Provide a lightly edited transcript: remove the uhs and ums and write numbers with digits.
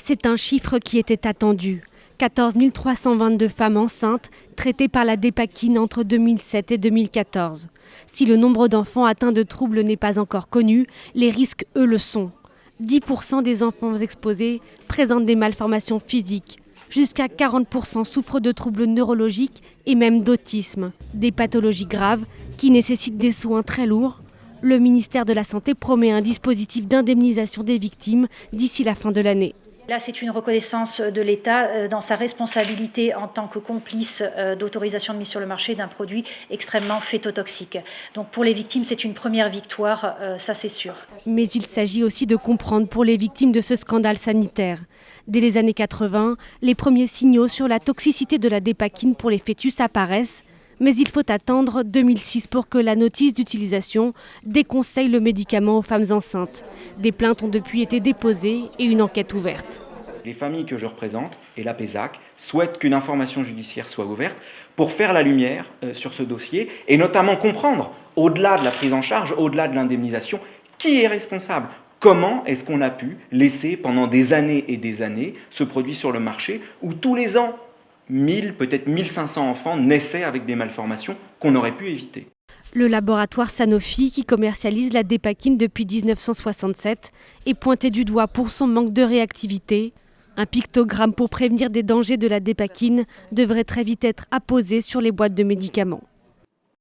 C'est un chiffre qui était attendu. 14 322 femmes enceintes traitées par la Dépakine entre 2007 et 2014. Si le nombre d'enfants atteints de troubles n'est pas encore connu, les risques, eux, le sont. 10% des enfants exposés présentent des malformations physiques. Jusqu'à 40% souffrent de troubles neurologiques et même d'autisme. Des pathologies graves qui nécessitent des soins très lourds. Le ministère de la Santé promet un dispositif d'indemnisation des victimes d'ici la fin de l'année. Là, c'est une reconnaissance de l'État dans sa responsabilité en tant que complice d'autorisation de mise sur le marché d'un produit extrêmement fétotoxique. Donc pour les victimes, c'est une première victoire, ça c'est sûr. Mais il s'agit aussi de comprendre pour les victimes de ce scandale sanitaire. Dès les années 80, les premiers signaux sur la toxicité de la Dépakine pour les fœtus apparaissent. Mais il faut attendre 2006 pour que la notice d'utilisation déconseille le médicament aux femmes enceintes. Des plaintes ont depuis été déposées et une enquête ouverte. Les familles que je représente et l'APESAC souhaitent qu'une information judiciaire soit ouverte pour faire la lumière sur ce dossier et notamment comprendre, au-delà de la prise en charge, au-delà de l'indemnisation, qui est responsable. Comment est-ce qu'on a pu laisser pendant des années et des années ce produit sur le marché où tous les ans, 1000, peut-être 1500 enfants naissaient avec des malformations qu'on aurait pu éviter. Le laboratoire Sanofi, qui commercialise la Dépakine depuis 1967, est pointé du doigt pour son manque de réactivité. Un pictogramme pour prévenir des dangers de la Dépakine devrait très vite être apposé sur les boîtes de médicaments.